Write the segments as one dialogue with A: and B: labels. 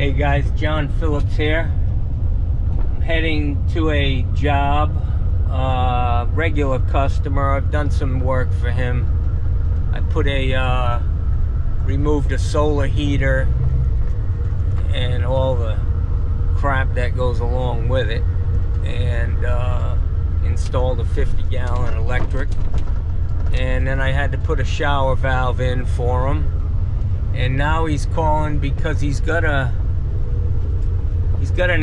A: Hey guys, John Phillips here. I'm heading to a job, regular customer. I've done some work for him. I put removed a solar heater and all the crap that goes along with it, and installed a 50-gallon electric. And then I had to put a shower valve in for him. And now he's calling because he's got an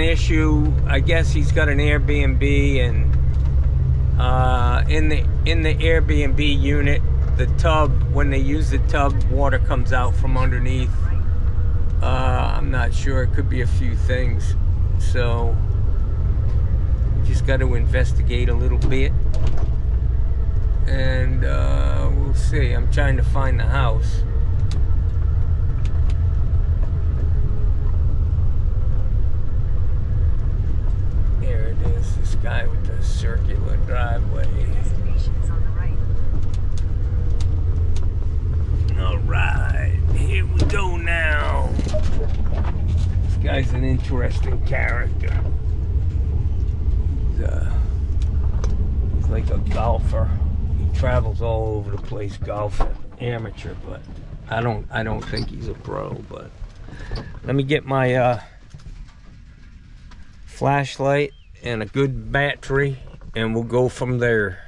A: issue. I guess he's got an Airbnb, and in the Airbnb unit, the tub, when they use the tub, water comes out from underneath. I'm not sure, it could be a few things. So we just got to investigate a little bit, and we'll see. I'm trying to find the house. There it is, this guy with the circular driveway. Alright, here we go now. This guy's an interesting character. He's like a golfer. He travels all over the place golfing. Amateur, but I don't think he's a pro. But let me get my flashlight and a good battery, and we'll go from there.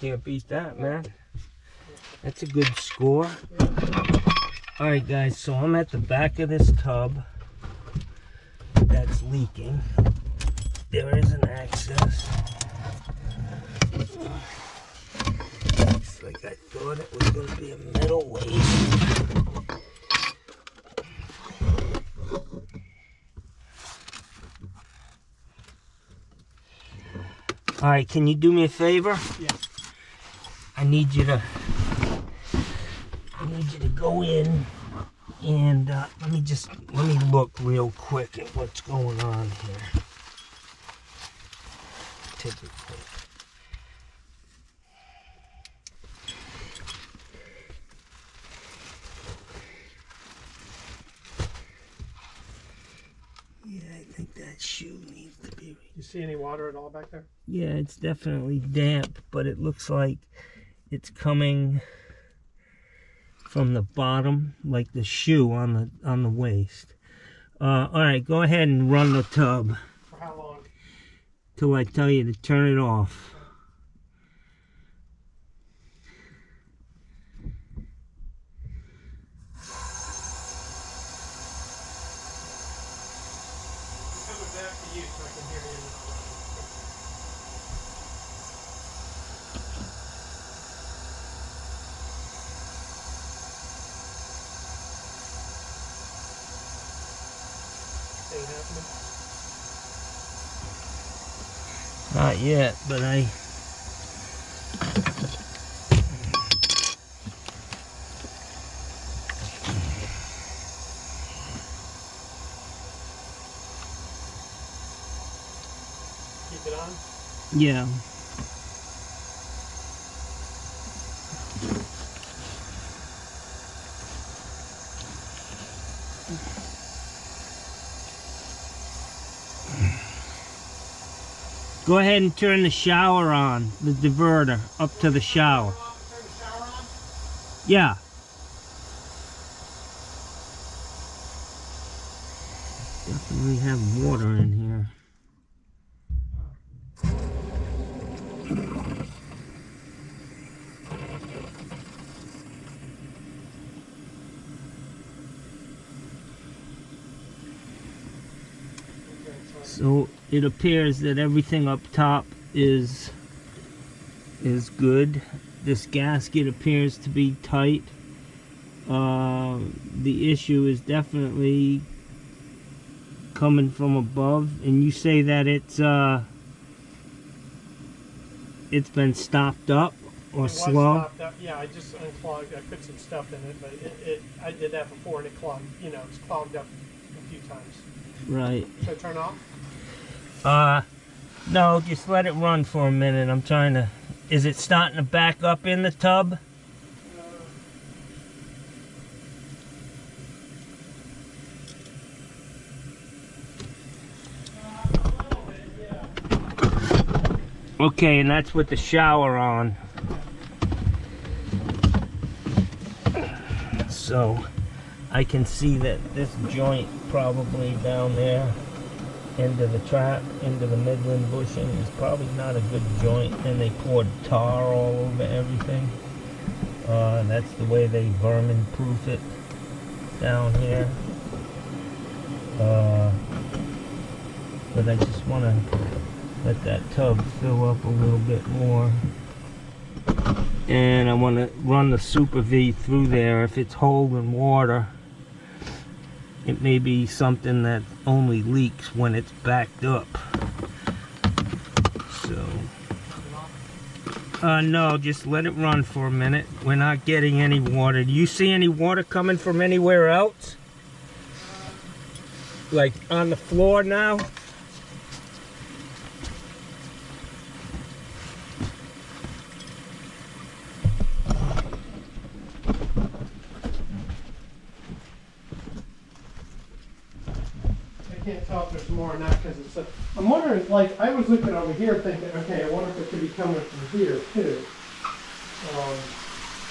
A: Can't beat that, man. That's a good score. Alright guys, so I'm at the back of this tub that's leaking. There is an access. Looks like I thought it was going to be a metal waste. Alright, can you do me a favor?
B: Yeah.
A: I need you to go in and let me look real quick at what's going on here. Typically. Yeah, I think that shoe needs to be.
B: You see any water at all back there?
A: Yeah, it's definitely damp, but it looks like it's coming from the bottom, like the shoe on the waist. All right, go ahead and run the tub.
B: For how long?
A: Till I tell you to turn it off.
B: Coming back to you so I can hear you.
A: Not yet, but I...
B: Keep it on?
A: Yeah. Go ahead and turn the shower on, the diverter, up to the shower.
B: Turn the shower on?
A: Yeah. Definitely have water in here. So it appears that everything up top is good. This gasket appears to be tight. The issue is definitely coming from above, and you say that it's been stopped up or slow.
B: Stopped up. Yeah, I just unclogged. I put some stuff in it, but I did that before, and it clogged. You know, it's clogged up a few times.
A: Right.
B: So turn off.
A: No, just let it run for a minute. I'm trying to... Is it starting to back up in the tub? Okay, and that's with the shower on. So I can see that this joint probably down there into the trap, into the Midland bushing, is probably not a good joint, and they poured tar all over everything. That's the way they vermin proof it down here. But I just want to let that tub fill up a little bit more, and I want to run the Super V through there. If it's holding water, it may be something that only leaks when it's backed up. So no, just let it run for a minute. We're not getting any water. Do you see any water coming from anywhere else? Like on the floor now?
B: I can't tell if there's more or not because it's. I'm wondering, like, I was looking over here thinking, okay, I wonder if it could be coming from here too.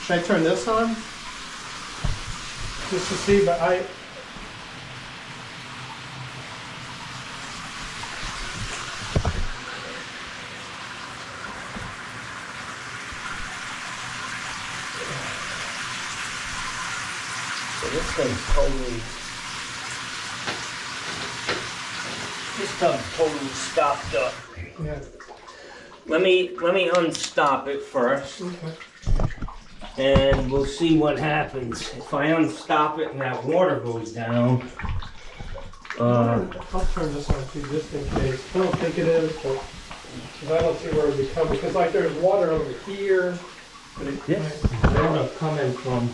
B: Should I turn this on? Just to see, but I.
A: So this thing's totally. This tub's totally stopped up.
B: Yeah.
A: Let me unstop it first.
B: Okay.
A: And we'll see what happens. If I unstop it and that water goes down.
B: I'll turn this on too, just in case. I don't think it is, but because I don't see where it would come. Because like there's water over here. But
A: This is water coming from.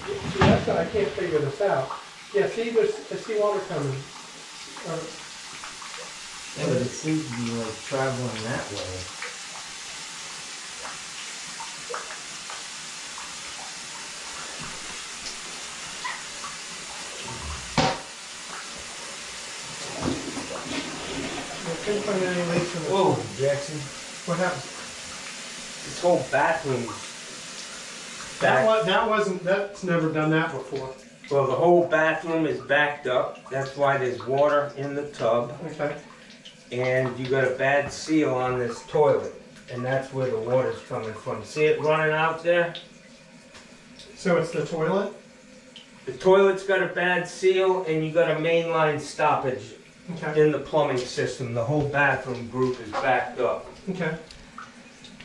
B: See, that's what I can't figure this out. Yeah, see, I see water coming.
A: Yeah, but it seems to be like traveling that way.
B: Couldn't find any leaks in the
A: Whoa, Jackson.
B: What happened?
A: This whole bathroom.
B: That's never done that before.
A: Well, the whole bathroom is backed up. That's why there's water in the tub.
B: Okay.
A: And you got a bad seal on this toilet. And that's where the water's coming from. See it running out there?
B: So it's the toilet?
A: The toilet's got a bad seal, and you got a mainline stoppage in the plumbing system. The whole bathroom group is backed up.
B: Okay.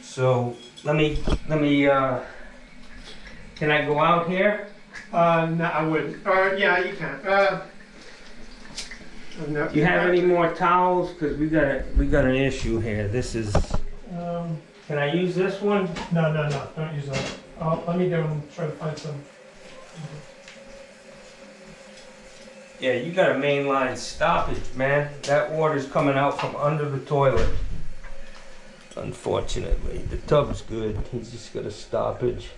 A: So let me can I go out here?
B: No, I wouldn't. Yeah, you can. No,
A: Do you have any more towels? Because we got an issue here. This is. Can I use this one?
B: No. Don't use that. Let me go and try to find some.
A: Yeah, you got a mainline stoppage, man. That water's coming out from under the toilet. Unfortunately, the tub's good. He's just got a stoppage.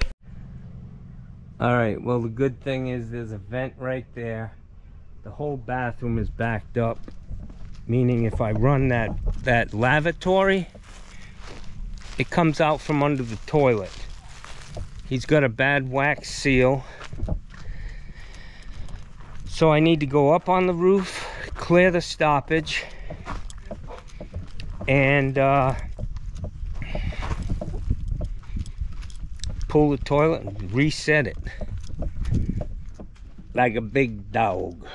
A: All right. Well, the good thing is there's a vent right there. The whole bathroom is backed up, meaning if I run that lavatory, it comes out from under the toilet. He's got a bad wax seal. So I need to go up on the roof, clear the stoppage, and pull the toilet and reset it like a big dog.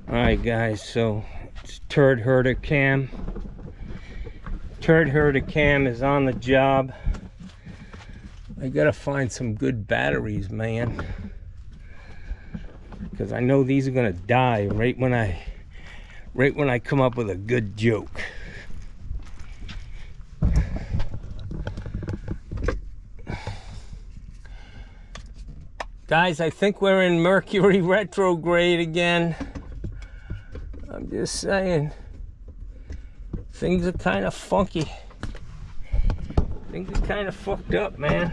A: Alright guys, so it's Turd Herder Cam. Turd Herder Cam is on the job. I gotta find some good batteries, man, because I know these are gonna die right when I come up with a good joke. Guys, I think we're in Mercury retrograde again. I'm just saying, things are kind of funky. Things are kind of fucked up, man.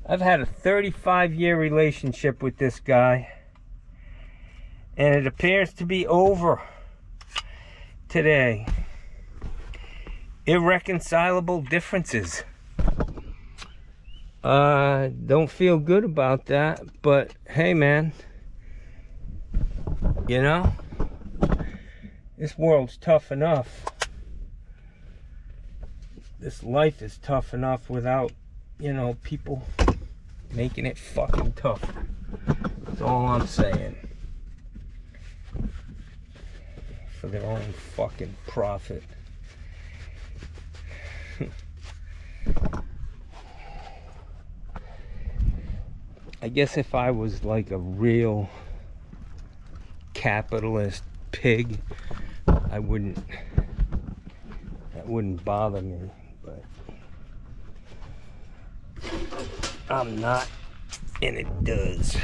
A: I've had a 35-year relationship with this guy, and it appears to be over today. irreconcilable differences. Don't feel good about that, but hey man, you know, this world's tough enough. This life is tough enough without, you know, people making it fucking tougher. That's all I'm saying. For their own fucking profit. I guess if I was like a real capitalist pig, that wouldn't bother me, but I'm not, and it does.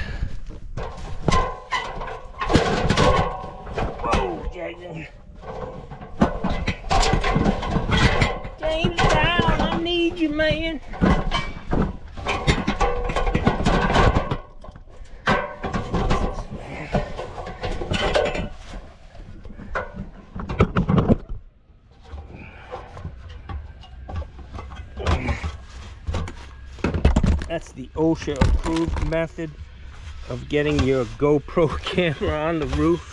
A: Whoa, Jason. James Brown, I need you, man. That's the OSHA approved method of getting your GoPro camera on the roof.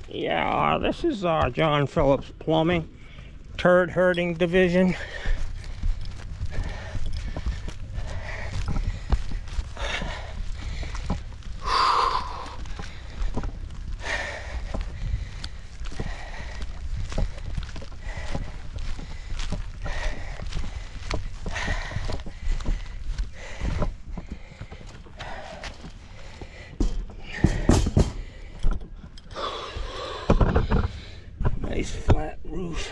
A: Yeah, this is John Phillips Plumbing, turd herding division. Nice flat roof.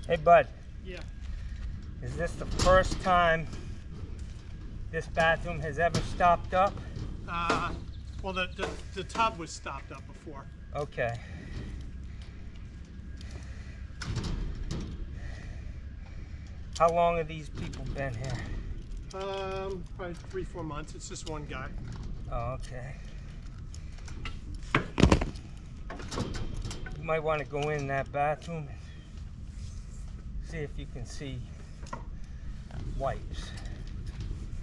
A: Hey bud.
B: Yeah.
A: Is this the first time this bathroom has ever stopped up?
B: Well, the tub was stopped up before.
A: Okay. How long have these people been here?
B: Probably 3-4 months. It's just one guy.
A: Oh, okay. You might want to go in that bathroom and see if you can see wipes.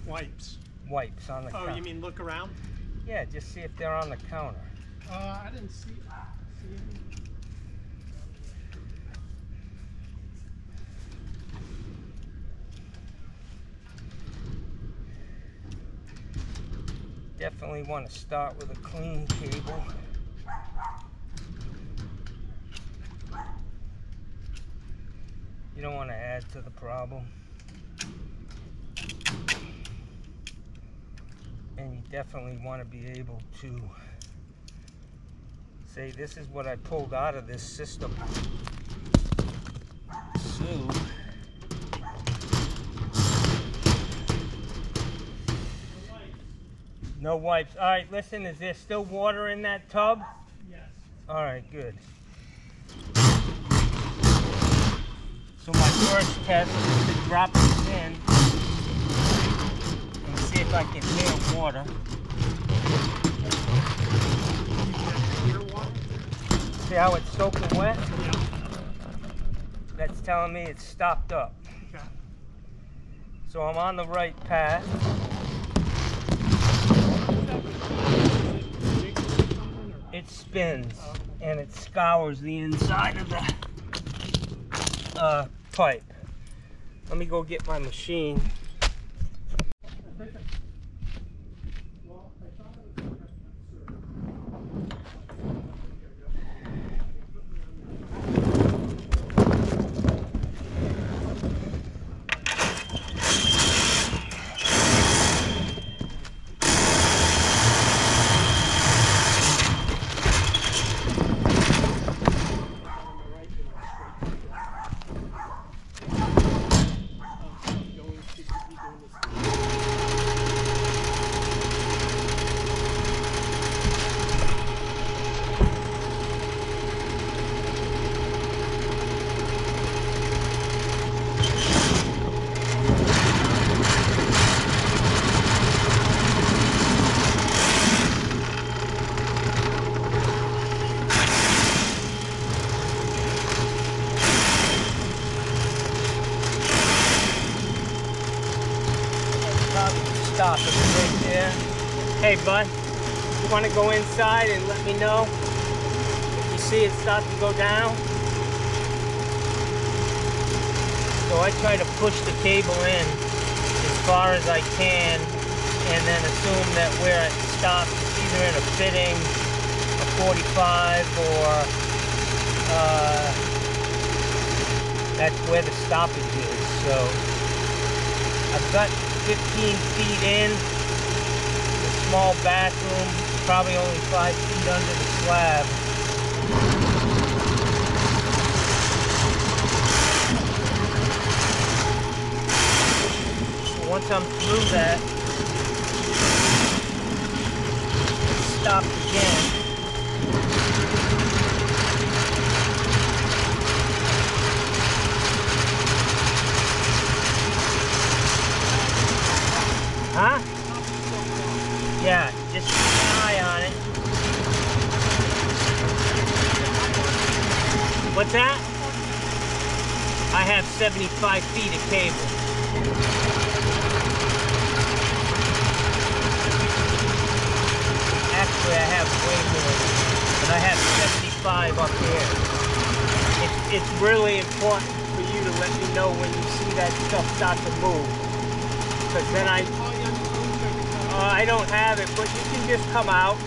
B: Wipes.
A: Wipes on the counter.
B: Oh, you mean look around?
A: Yeah, just see if they're on the counter.
B: I didn't see any.
A: Definitely want to start with a clean cable. You don't want to add to the problem. And you definitely want to be able to say, this is what I pulled out of this system. So, no wipes. All right, listen, is there still water in that tub?
B: Yes.
A: All right, good. So my first test is to drop this in and see if I can hear water. See how it's soaking wet?
B: Yeah.
A: That's telling me it's stopped up.
B: Okay.
A: So I'm on the right path. It spins and it scours the inside of the pipe. Let me go get my machine. Stop it right there. Hey bud, you want to go inside and let me know if you see it start to go down? So I try to push the cable in as far as I can and then assume that where it stops is either in a fitting, a 45, or that's where the stoppage is. So I've got 15 feet in, a small bathroom, probably only 5 feet under the slab. So once I'm through that, it's stopped again. Huh? Yeah, just keep an eye on it. What's that? I have 75 feet of cable. Actually, I have way more, but I have 75 up here. It's really important for you to let me know when you see that stuff start to move. Because then I don't have it, but you can just come out.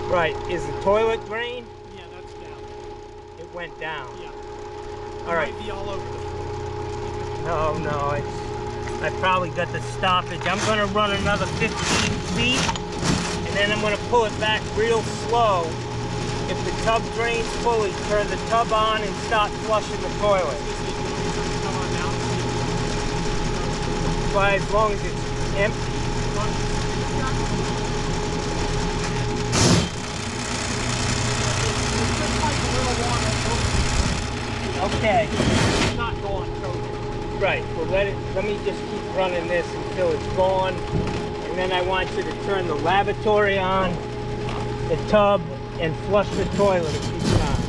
A: Right, is the toilet drain?
B: Yeah, that's down.
A: It went down.
B: Yeah.
A: All right.
B: Might be all over the floor.
A: No, I probably got the stoppage. I'm gonna run another 15 feet, and then I'm gonna pull it back real slow. If the tub drains fully, turn the tub on and start flushing the toilet.
B: Come on now.
A: But as long as it's empty. Okay.
B: It's not going totally.
A: Right. Well, let me just keep running this until it's gone, and then I want you to turn the lavatory on, the tub, and flush the toilet a few times.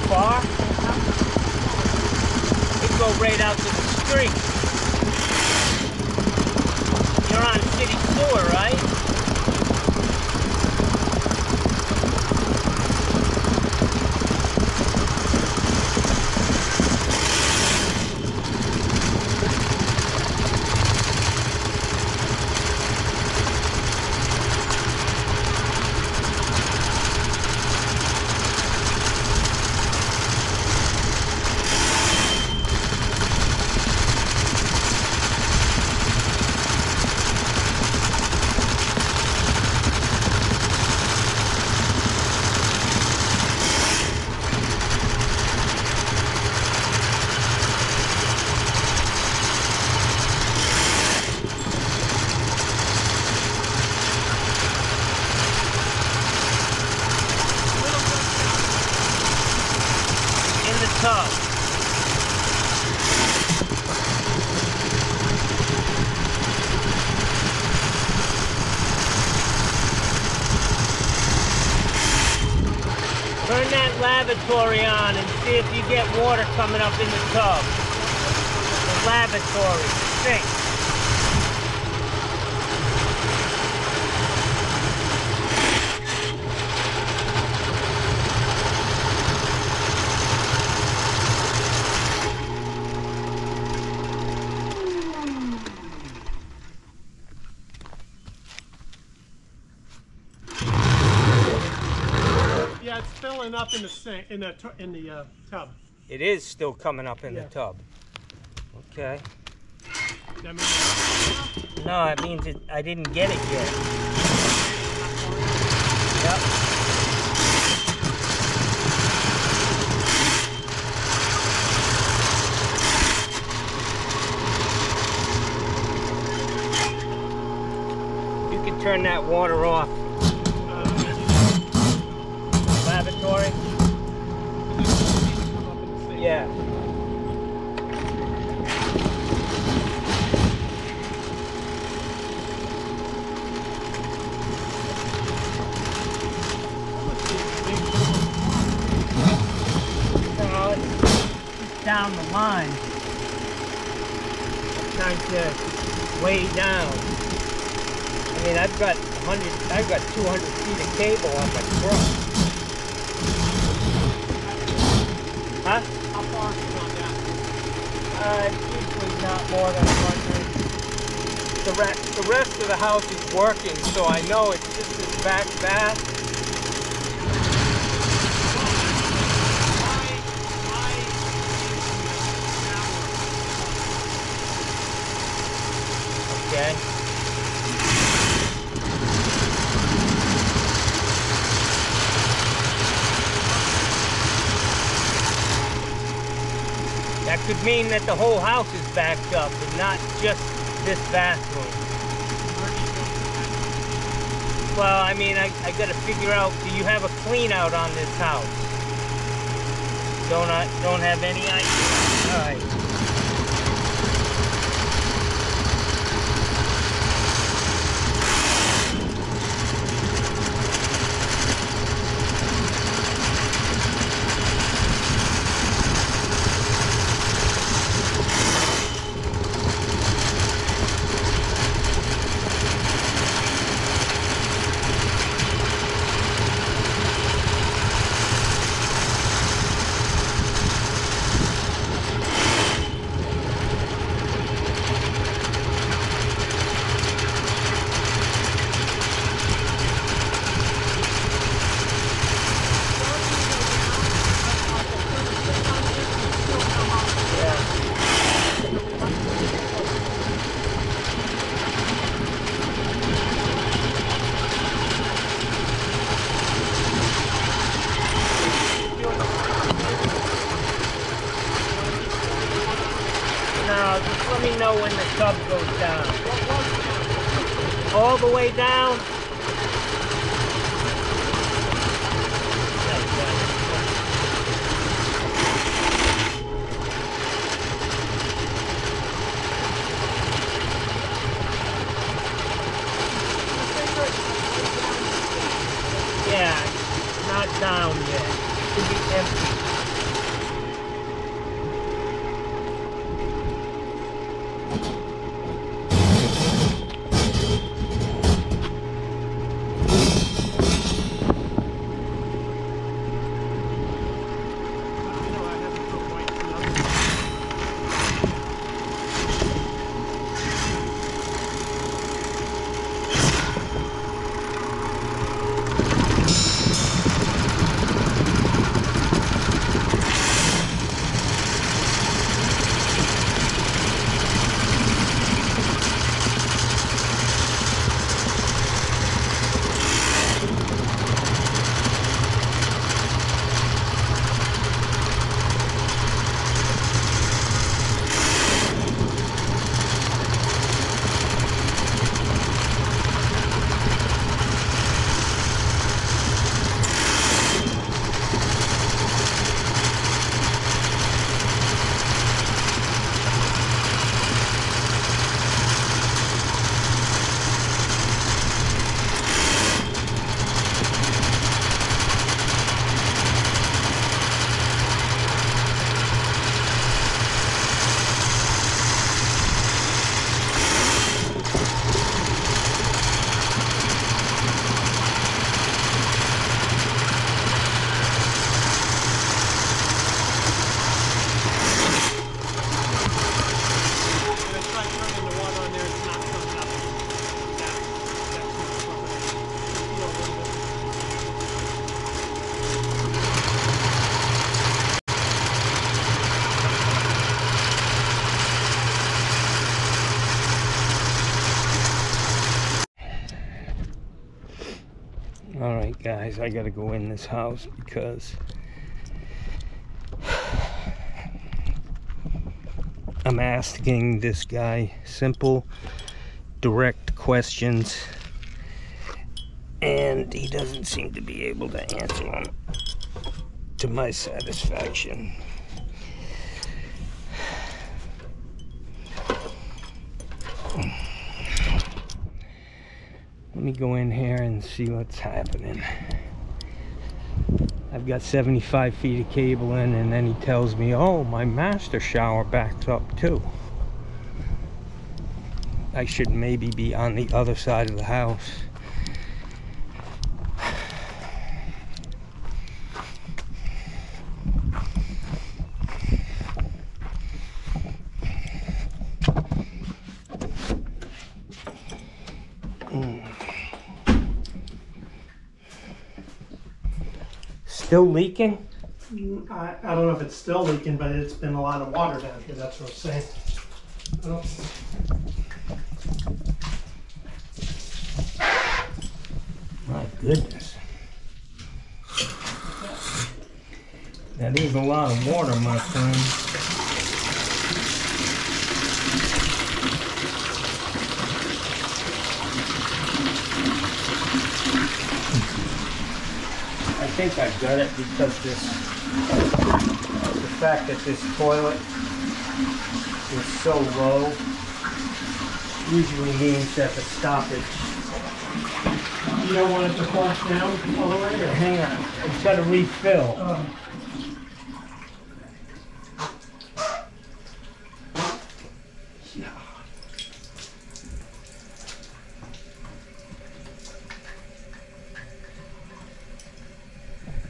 A: far? It go right out to the street. You're on city sewer, right? Tub. Turn that lavatory on and see if you get water coming up in the tub. The lavatory, sink.
B: Yeah, it's filling up in the sink, in the tub.
A: It is still coming up in the tub. Okay.
B: That means
A: No, it means I didn't get it yet. Yep. You can turn that water off. Lavatory? Yeah. No, it's down the line. Trying to way down. I mean, I've got 200 feet of cable on my truck. Huh?
B: how far is it on that?
A: Usually not more than 100. The rest of the house is working, so I know it's just this back bath. Okay. That could mean that the whole house is backed up and not just this bathroom. Well, I mean, I gotta figure out, do you have a clean out on this house? Don't have any idea. All right. No, just let me know when the tub goes down. All the way down? Yeah, not down yet. It should be empty. Alright guys, I gotta go in this house because I'm asking this guy simple, direct questions, and he doesn't seem to be able to answer them to my satisfaction. Let me go in here and see what's happening. I've got 75 feet of cable in, and then he tells me, oh, my master shower backs up too. I should maybe be on the other side of the house. Still leaking?
B: I don't know if it's still leaking, but it's been a lot of water down here, that's what I'm saying.
A: My goodness. That is a lot of water, my friend. I think I got it because the fact that this toilet is so low usually means that the stoppage.
B: You don't want it to flush down all the way? Or?
A: Hang on, it's got to refill.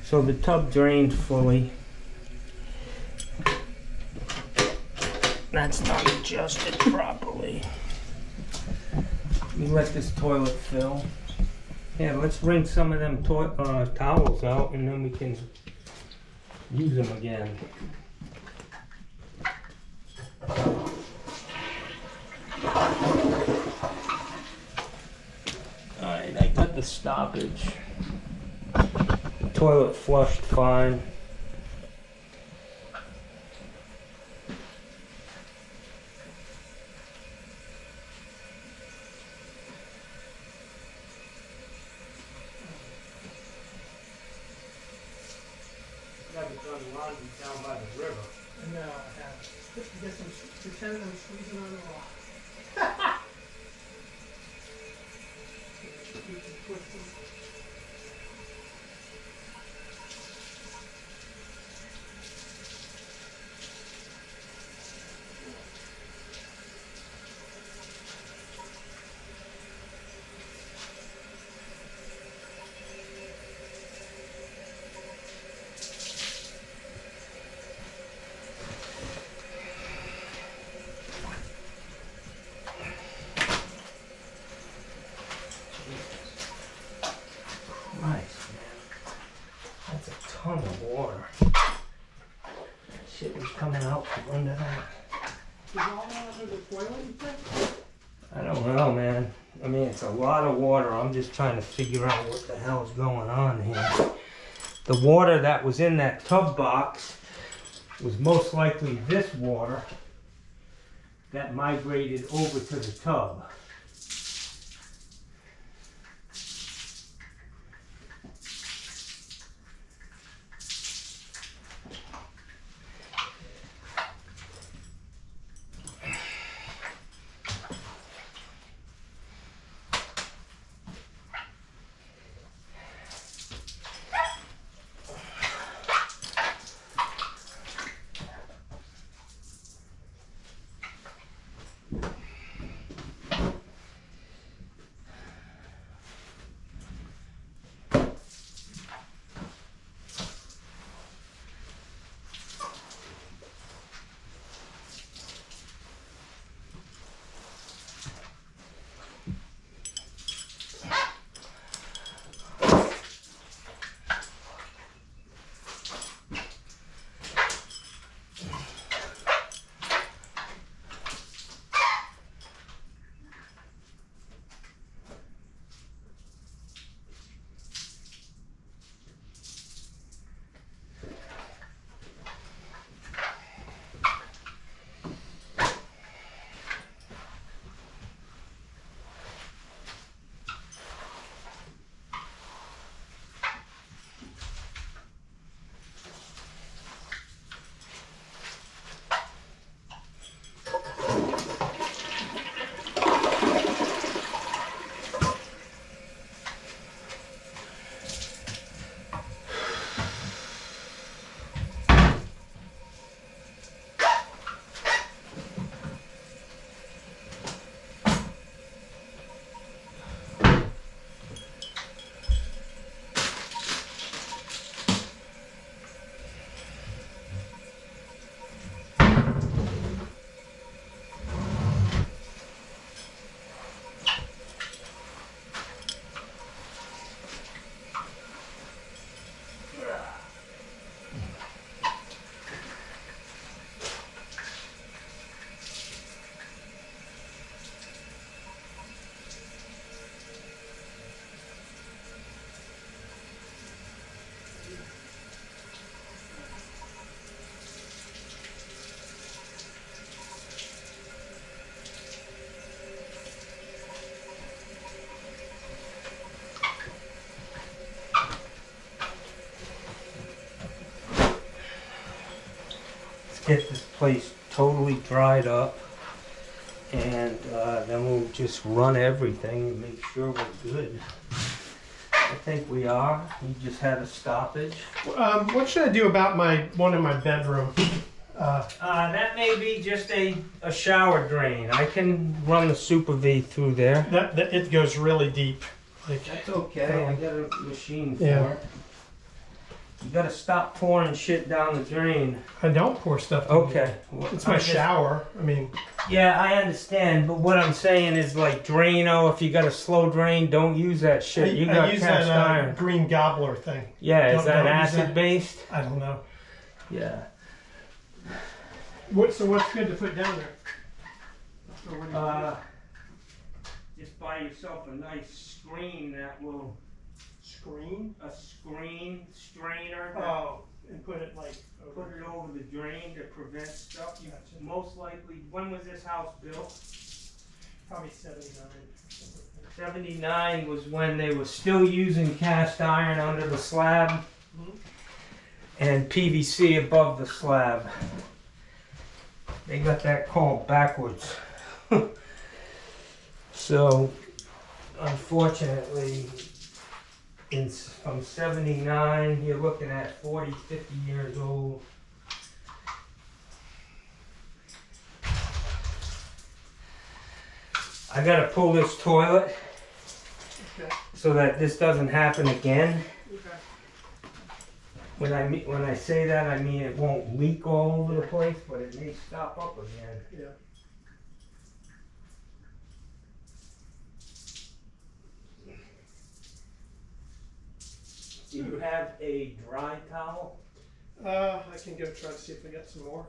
A: So the tub drained fully. That's not adjusted properly. Let me let this toilet fill. Yeah, let's wring some of them towels out, and then we can use them again. Alright, I got the stoppage. Toilet flushed fine. Haven't done laundry down by the river.
B: No, I haven't. Get some, pretend I'm squeezing on the rock.
A: That's a ton of water. Shit was coming out from under that.
B: Is all under the toilet, you think?
A: I don't know, man. I mean, it's a lot of water. I'm just trying to figure out what the hell is going on here. The water that was in that tub box was most likely this water that migrated over to the tub. get this place totally dried up, and then we'll just run everything and make sure we're good. I think we are. We just had a stoppage.
B: What should I do about my one in my bedroom?
A: That may be just a shower drain. I can run the Super V through there.
B: That it goes really deep. Like,
A: That's okay. I got a machine for
B: Yeah.
A: it. You gotta stop pouring shit down the drain.
B: I don't pour stuff. in
A: Okay.
B: here. It's my shower. I mean,
A: Yeah, I understand, but what I'm saying is like Drano, if you got a slow drain, don't use that shit. You
B: I
A: got
B: use
A: cast
B: that
A: iron.
B: green gobbler thing.
A: Yeah, is that
B: don't use
A: acid
B: that.
A: based?
B: I don't know.
A: Yeah.
B: So what's good to put down there? Or what do you do?
A: Just buy yourself a nice screen that will,
B: Screen?
A: a screen strainer.
B: Oh, and put it like
A: Put it over the drain to prevent stuff. You
B: Gotcha.
A: most likely, when was this house built?
B: probably 79.
A: 79 was when they were still using cast iron under the slab
B: Mhm.
A: and PVC above the slab. They got that called backwards. So, unfortunately, from 79, you're looking at 40, 50 years old. I gotta pull this toilet
B: Okay.
A: so that this doesn't happen again.
B: Okay.
A: When I say that, I mean it won't leak all over the place, but it may stop up again.
B: Yeah.
A: Do you have a dry towel?
B: I can go try to see if I got some more.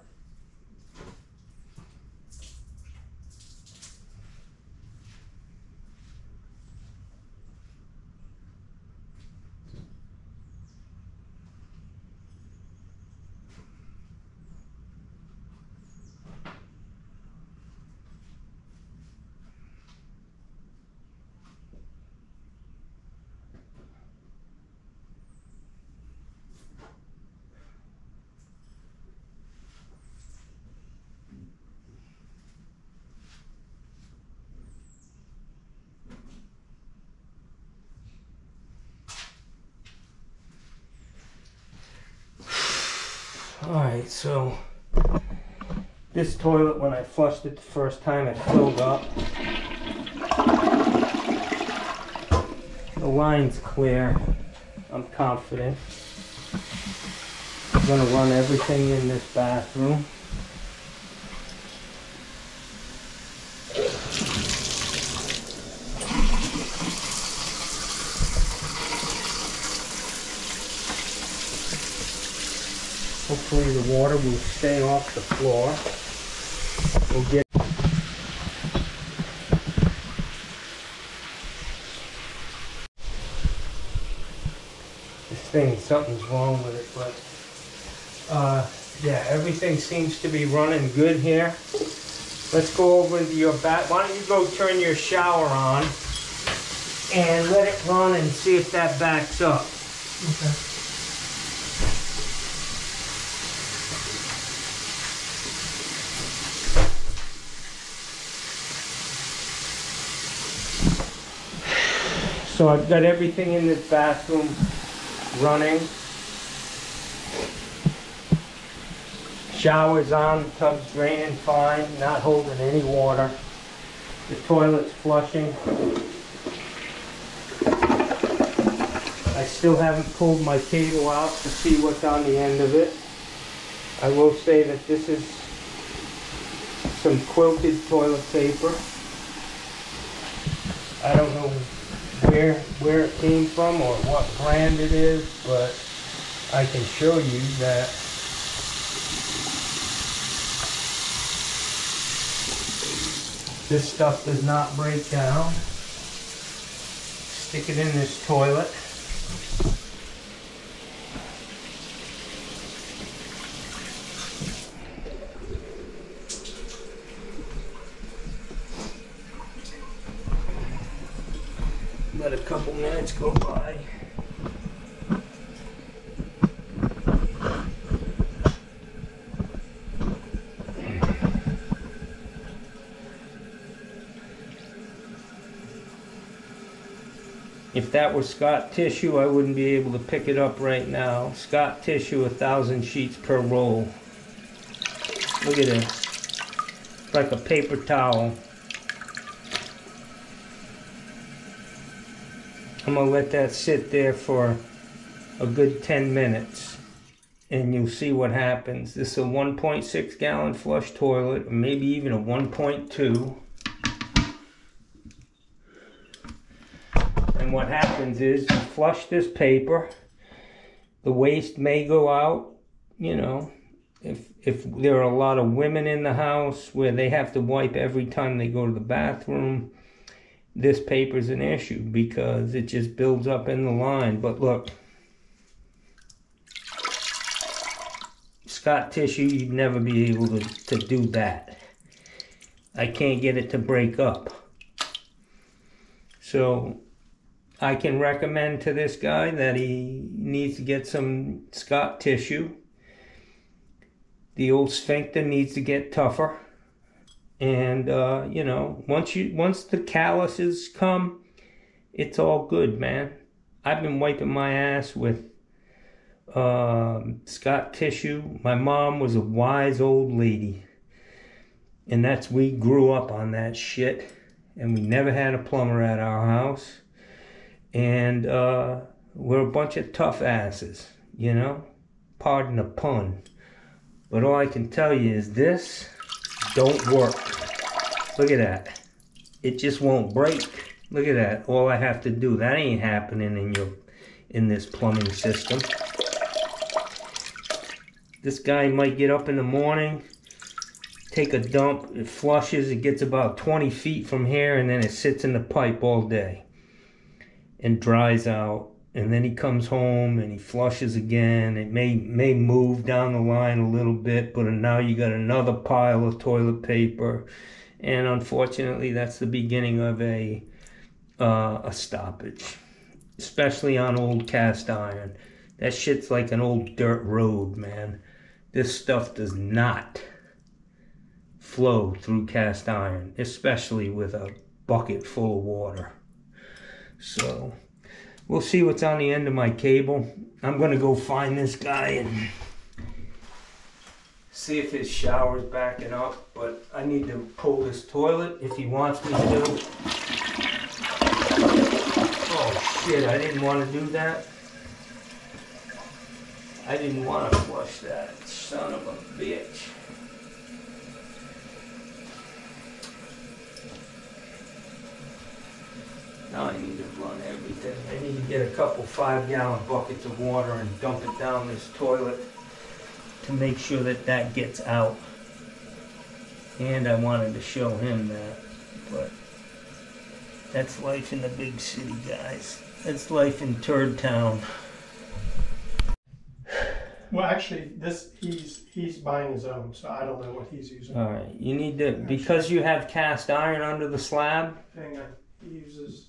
A: Alright, so this toilet, when I flushed it the first time, it filled up. The line's clear. I'm confident. I'm gonna run everything in this bathroom. Hopefully the water will stay off the floor. We'll get this thing, something's wrong with it, but yeah, everything seems to be running good here. Let's go over to your bath. Why don't you go turn your shower on and let it run and see if that backs up.
B: Okay.
A: So I've got everything in this bathroom running. Shower's on, tub's draining fine, not holding any water. The toilet's flushing. I still haven't pulled my cable out to see what's on the end of it. I will say that this is some quilted toilet paper. I don't know where it came from or what brand it is, but I can show you that this stuff does not break down. Stick it in this toilet. Let a couple minutes go by. If that were Scott tissue, I wouldn't be able to pick it up right now. Scott tissue, 1,000 sheets per roll. Look at this. It's like a paper towel. I'm gonna let that sit there for a good 10 minutes and you'll see what happens. This is a 1.6 gallon flush toilet, or maybe even a 1.2. And what happens is you flush this paper, the waste may go out, you know, if there are a lot of women in the house where they have to wipe every time they go to the bathroom, this paper's an issue because it just builds up in the line. But look, Scott tissue, you'd never be able to do that. I can't get it to break up. So I can recommend to this guy that he needs to get some Scott tissue. The old sphincter needs to get tougher. And, you know, once the calluses come, it's all good, man. I've been wiping my ass with Scott tissue. My mom was a wise old lady. And we grew up on that shit. And we never had a plumber at our house. And we're a bunch of tough asses, you know? Pardon the pun. But all I can tell you is this don't work. Look at that. It just won't break. Look at that. All I have to do. That ain't happening in this plumbing system. This guy might get up in the morning, take a dump, it flushes, it gets about 20 feet from here, and then it sits in the pipe all day and dries out. And then he comes home and he flushes again. It may move down the line a little bit, but now you got another pile of toilet paper. And unfortunately, that's the beginning of a stoppage, especially on old cast iron. That shit's like an old dirt road, man. This stuff does not flow through cast iron, especially with a bucket full of water. So we'll see what's on the end of my cable. I'm gonna go find this guy and see if his shower's backing up, but I need to pull this toilet if he wants me to. Oh shit, I didn't want to do that. I didn't want to flush that, son of a bitch. Now I need to run everything. I need to get a couple 5-gallon buckets of water and dump it down this toilet to make sure that gets out. And I wanted to show him that, but that's life in the big city, guys. That's life in Turd Town.
B: Well, actually, he's buying his own, so I don't know what he's using.
A: All right, you need to, because you have cast iron under the slab.
B: Hang on, he uses.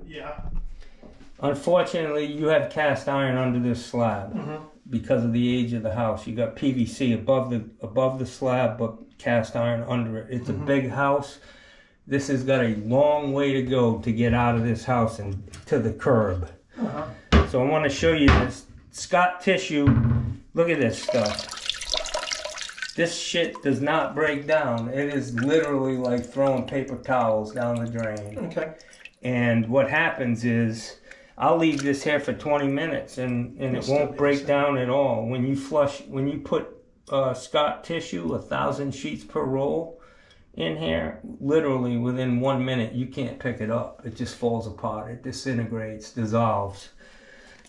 B: Yeah.
A: Unfortunately, you have cast iron under this slab because of the age of the house. You got PVC above the slab, but cast iron under it. It's a big house. This has got a long way to go to get out of this house and to the curb. So I want to show you this Scott tissue. Look at this stuff. This shit does not break down. It is literally like throwing paper towels down the drain.
B: Okay.
A: And what happens is, I'll leave this here for 20 minutes and it won't break down at all. When you put Scott tissue, 1,000 sheets per roll in here, literally within 1 minute, you can't pick it up. It just falls apart. It disintegrates, dissolves.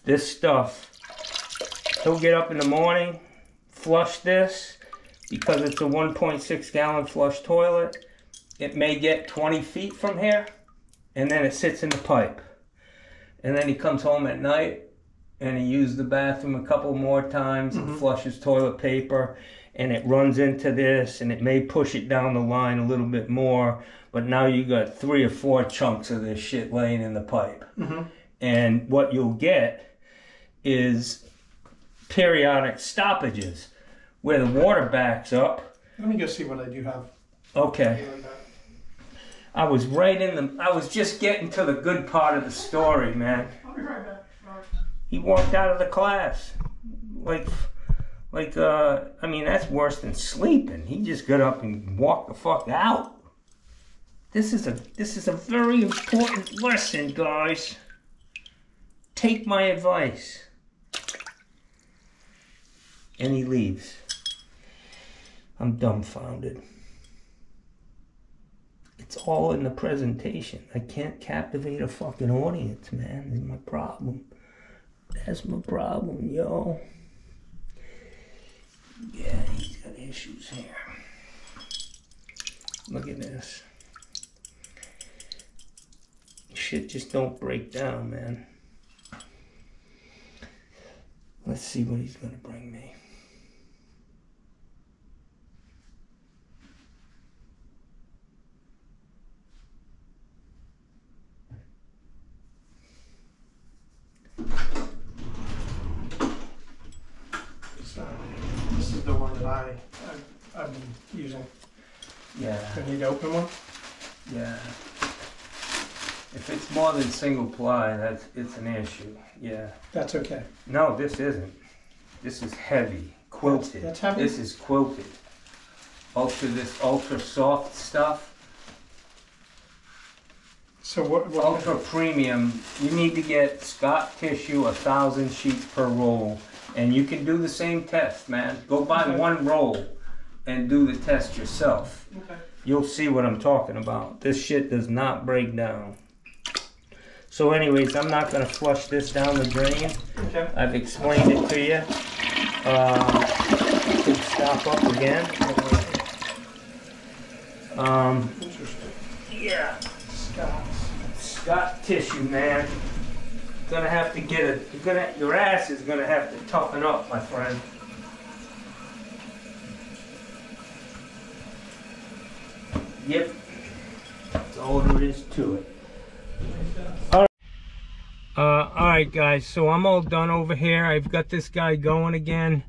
A: This stuff, he'll get up in the morning, flush this, because it's a 1.6 gallon flush toilet. It may get 20 feet from here, and then it sits in the pipe. And then he comes home at night and he uses the bathroom a couple more times and flushes toilet paper, and it runs into this and it may push it down the line a little bit more, but now you got 3 or 4 chunks of this shit laying in the pipe. And what you'll get is periodic stoppages where the water backs up
B: Let me go see what I do have.
A: Okay. I was just getting to the good part of the story, man.
B: I'll be right back.
A: He walked out of the class. I mean, that's worse than sleeping. He just got up and walked the fuck out. This is a very important lesson, guys. Take my advice. And he leaves. I'm dumbfounded. It's all in the presentation. I can't captivate a fucking audience, man. That's my problem. That's my problem, yo. Yeah, he's got issues here. Look at this. Shit just don't break down, man. Let's see what he's gonna bring me.
B: This is the one that I've been using.
A: Yeah.
B: Do I need to open one?
A: Yeah. If it's more than single ply, it's an issue. Yeah.
B: That's okay.
A: No, this isn't. This is heavy, quilted.
B: That's heavy?
A: This is quilted. This ultra soft stuff.
B: So what
A: Ultra premium. You need to get Scott tissue, 1,000 sheets per roll, and you can do the same test, man. Go buy one roll and do the test yourself.
B: Okay.
A: You'll see what I'm talking about. This shit does not break down. So anyways, I'm not going to flush this down the drain.
B: Okay.
A: I've explained it to you. Could stop up again.
B: Interesting.
A: Yeah. Scott tissue, man. Gonna have to get it. Your ass is gonna have to toughen up, my friend. Yep. That's all there is to it. Alright guys, so I'm all done over here. I've got this guy going again.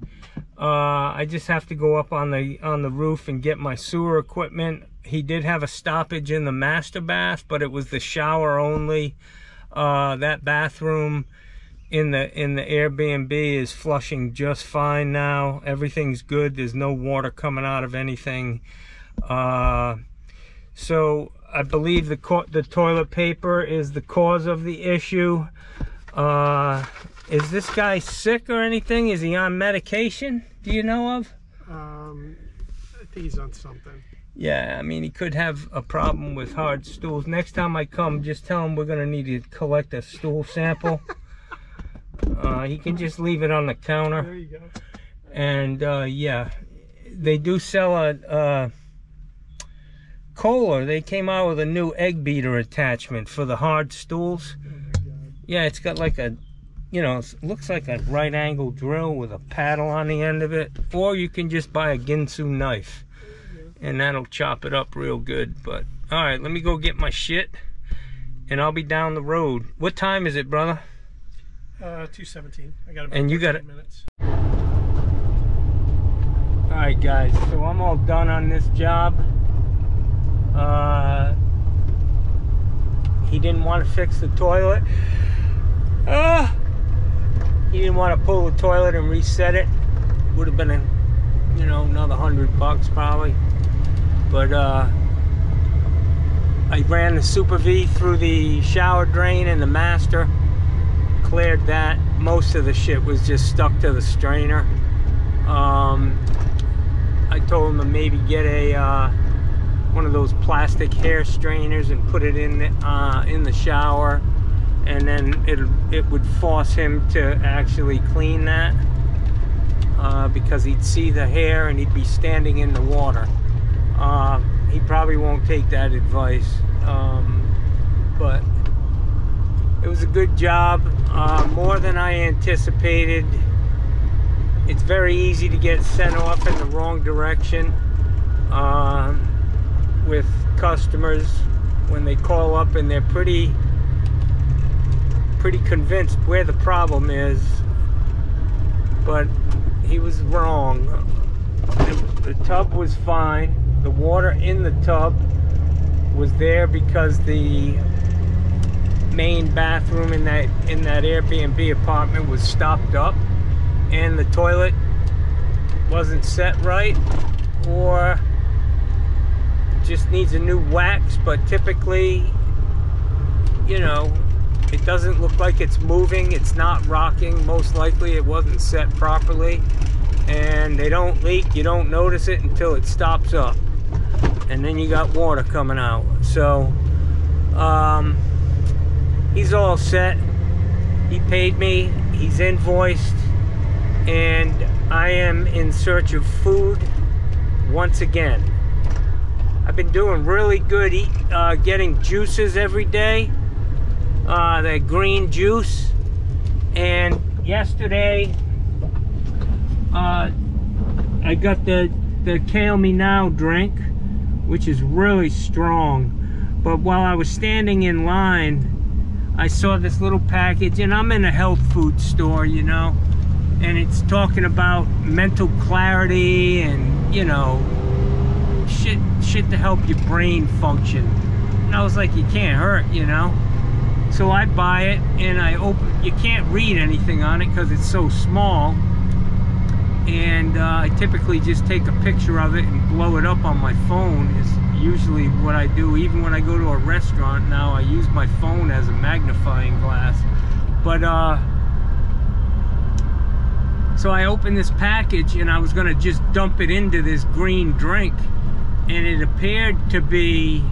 A: I just have to go up on the roof and get my sewer equipment. He did have a stoppage in the master bath, but it was the shower only. That bathroom in the Airbnb is flushing just fine now. Everything's good. There's no water coming out of anything. So I believe the toilet paper is the cause of the issue. Is this guy sick or anything? Is he on medication? Do you know of?
B: I think he's on something.
A: Yeah, I mean, he could have a problem with hard stools. Next time I come, just tell him we're going to need to collect a stool sample. He can just leave it on the counter.
B: There you go.
A: And, yeah, they do sell a Kohler. They came out with a new egg beater attachment for the hard stools.
B: Oh my God.
A: Yeah, it's got like a, you know, it looks like a right angle drill with a paddle on the end of it. Or you can just buy a Ginsu knife. And that'll chop it up real good. But all right, let me go get my shit, and I'll be down the road. What time is it, brother?
B: 2:17. I got about
A: and you got
B: 15 minutes.
A: All right, guys. So I'm all done on this job. He didn't want to fix the toilet. He didn't want to pull the toilet and reset it. Would have been another $100 probably. But I ran the Super V through the shower drain and the master, cleared that. Most of the shit was just stuck to the strainer. I told him to maybe get one of those plastic hair strainers and put it in the shower, and then it would force him to actually clean that, because he'd see the hair and he'd be standing in the water. He probably won't take that advice, but it was a good job, more than I anticipated. It's very easy to get sent off in the wrong direction with customers when they call up and they're pretty convinced where the problem is, but he was wrong. The tub was fine. The water in the tub was there because the main bathroom in that Airbnb apartment was stopped up, and the toilet wasn't set right, or just needs a new wax. But typically, you know, it doesn't look like it's moving, it's not rocking. Most likely it wasn't set properly, and they don't leak. You don't notice it until it stops up, and then you got water coming out. So he's all set. He paid me, he's invoiced, and I am in search of food once again. I've been doing really good getting juices every day, the green juice. And yesterday I got the Kale Me Now drink, which is really strong. But while I was standing in line, I saw this little package, and I'm in a health food store, you know, and it's talking about mental clarity and, you know, shit to help your brain function. And I was like, you can't hurt, you know. So I buy it, and I open. You can't read anything on it because it's so small. And I typically just take a picture of it and blow it up on my phone. Is usually what I do. Even when I go to a restaurant now, I use my phone as a magnifying glass. But so I opened this package, and I was gonna just dump it into this green drink, and it appeared to be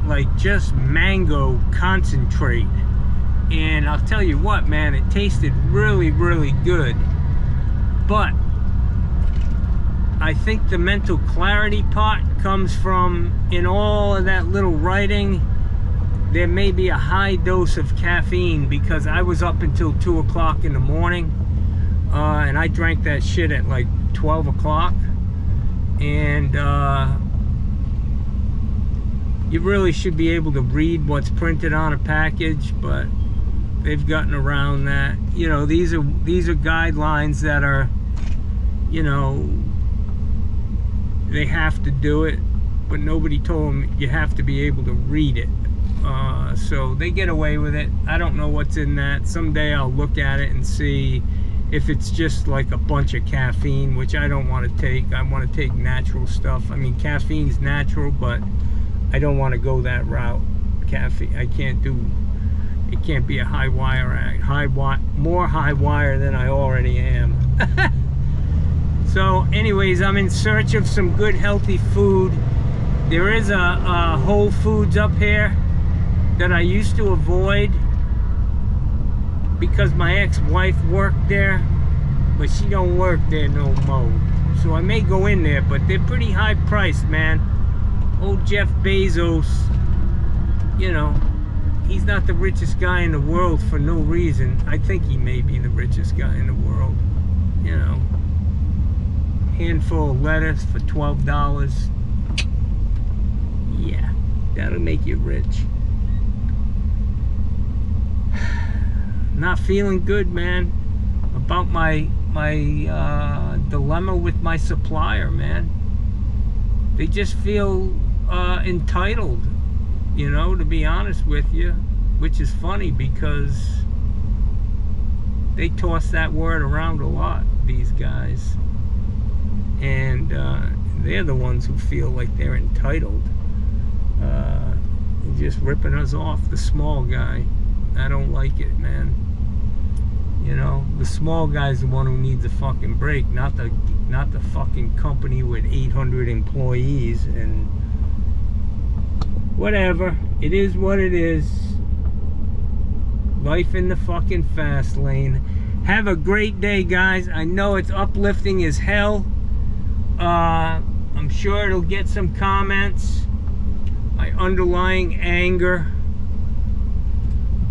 A: like just mango concentrate. And I'll tell you what, man, it tasted really, really good. But I think the mental clarity part comes from, in all of that little writing, there may be a high dose of caffeine, because I was up until 2 o'clock in the morning, and I drank that shit at like 12 o'clock. And you really should be able to read what's printed on a package, but they've gotten around that. You know, these are guidelines that are, you know, they have to do it, but nobody told them you have to be able to read it. So they get away with it. I don't know what's in that. Someday I'll look at it and see if it's just like a bunch of caffeine, which I don't want to take. I want to take natural stuff. I mean, caffeine's natural, but I don't want to go that route. Caffeine, I can't do. It can't be a high wire act. More high wire than I already am. So anyways, I'm in search of some good healthy food. There is a Whole Foods up here that I used to avoid because my ex-wife worked there, but she don't work there no more. So I may go in there, but they're pretty high priced, man. Old Jeff Bezos, you know, he's not the richest guy in the world for no reason. I think he may be the richest guy in the world, you know. Handful of lettuce for $12. Yeah, that'll make you rich. Not feeling good, man, about my dilemma with my supplier, man. They just feel entitled, you know, to be honest with you, which is funny because they toss that word around a lot, these guys. And they're the ones who feel like they're entitled. Just ripping us off, the small guy. I don't like it, man. You know, the small guy's the one who needs a fucking break, not the fucking company with 800 employees. And whatever, it is what it is. Life in the fucking fast lane. Have a great day, guys. I know it's uplifting as hell. I'm sure it'll get some comments. My underlying anger.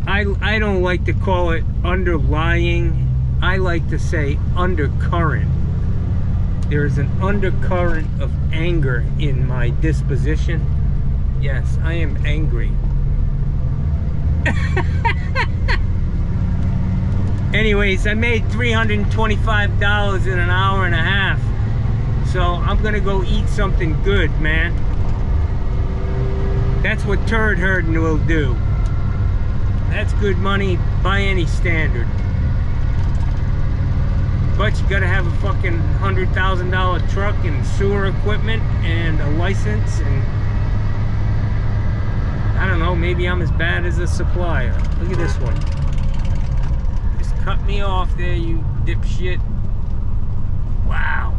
A: I don't like to call it underlying. I like to say undercurrent. There is an undercurrent of anger in my disposition. Yes, I am angry. Anyways, I made $325 in an hour and a half. So I'm gonna go eat something good, man. That's what turd herding will do. That's good money by any standard. But you gotta have a fucking $100,000 truck and sewer equipment and a license, and I don't know, maybe I'm as bad as a supplier. Look at this one. Just cut me off there, you dipshit. Wow.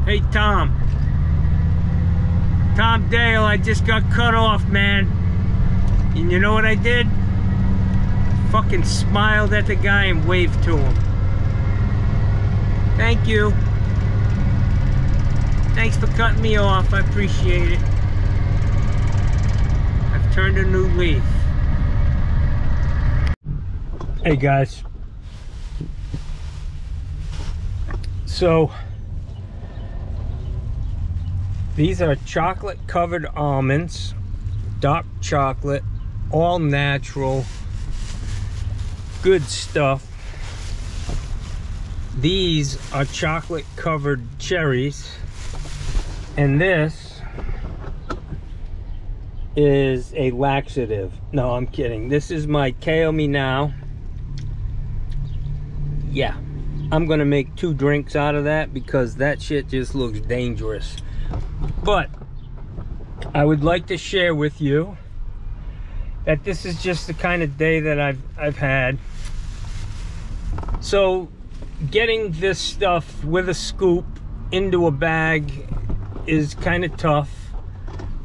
A: Hey, Tom Dale, I just got cut off, man. And you know what I did? Fucking smiled at the guy and waved to him. Thank you. Thanks for cutting me off. I appreciate it. I've turned a new leaf. Hey guys. So these are chocolate covered almonds, dark chocolate, all natural, good stuff. These are chocolate covered cherries, and this is a laxative. No, I'm kidding. This is my KO Me Now. Yeah, I'm gonna make 2 drinks out of that because that shit just looks dangerous. But I would like to share with you that this is just the kind of day that I've had. So getting this stuff with a scoop into a bag is kind of tough.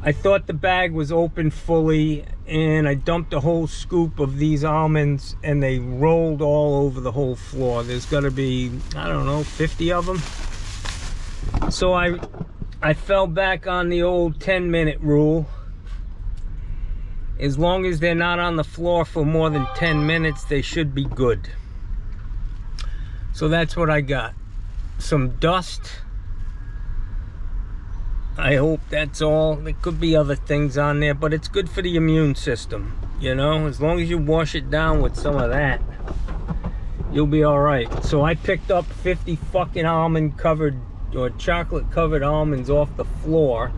A: I thought the bag was open fully, and I dumped a whole scoop of these almonds and they rolled all over the whole floor. There's got to be, I don't know, 50 of them. So I fell back on the old 10-minute rule. As long as they're not on the floor for more than 10 minutes, they should be good. So that's what I got. Some dust. I hope that's all. There could be other things on there, but it's good for the immune system, you know? As long as you wash it down with some of that, you'll be all right. So I picked up 50 fucking almond covered or chocolate covered almonds off the floor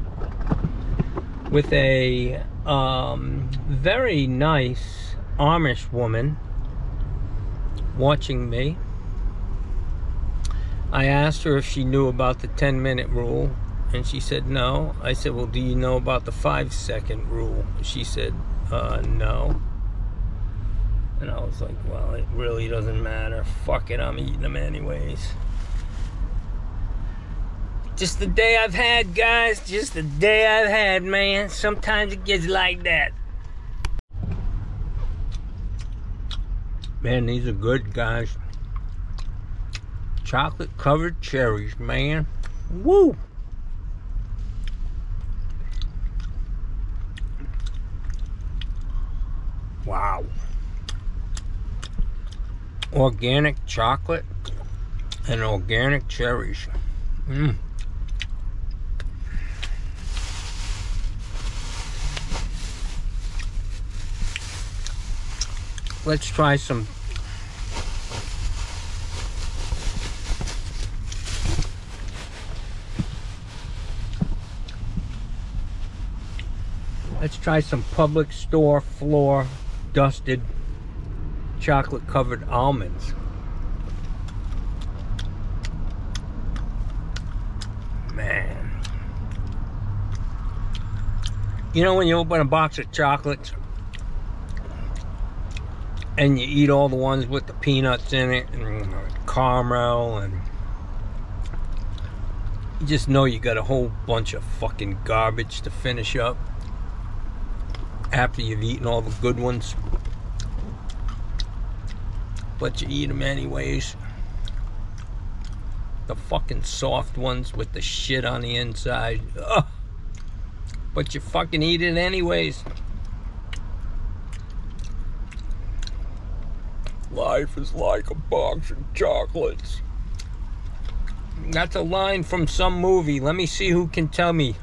A: with a very nice Amish woman watching me. I asked her if she knew about the 10-minute rule, and she said no. I said, well, do you know about the 5-second rule? She said no. And I was like, well, it really doesn't matter. Fuck it, I'm eating them anyways. Just the day I've had, guys. Just the day I've had, man. Sometimes it gets like that. Man, these are good, guys. Chocolate covered cherries, man. Woo! Wow. Organic chocolate and organic cherries. Mmm. Let's try some. Let's try some Public Store floor dusted chocolate covered almonds. Man. You know when you open a box of chocolates and you eat all the ones with the peanuts in it and caramel, and you just know you got a whole bunch of fucking garbage to finish up after you've eaten all the good ones, but you eat them anyways. The fucking soft ones with the shit on the inside. Ugh. But you fucking eat it anyways. Life is like a box of chocolates. That's a line from some movie. Let me see who can tell me.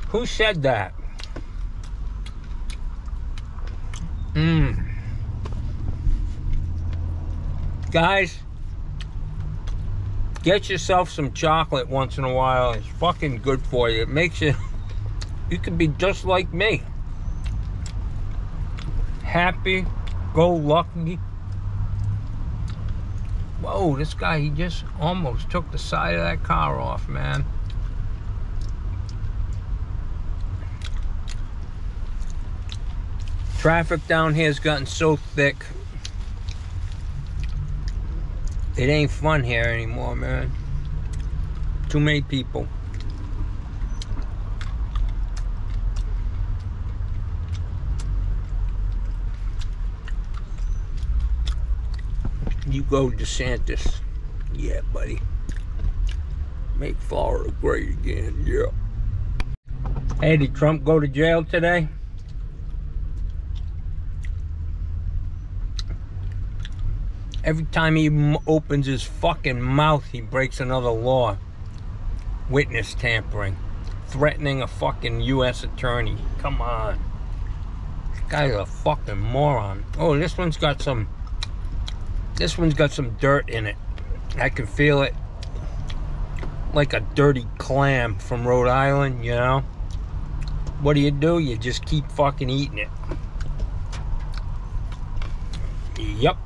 A: Who said that? Guys, Get yourself some chocolate once in a while. It's fucking good for you. It makes you can be just like me. Happy, go lucky. Whoa, this guy, he just almost took the side of that car off, man. Traffic down here has gotten so thick. It ain't fun here anymore, man. Too many people. You go, DeSantis. Yeah, buddy. Make Florida great again, yeah. Hey, did Trump go to jail today? Every time he opens his fucking mouth, he breaks another law. Witness tampering. Threatening a fucking U.S. attorney. Come on. This guy's a fucking moron. Oh, this one's got some dirt in it. I can feel it. Like a dirty clam from Rhode Island, you know? What do? You just keep fucking eating it. Yup.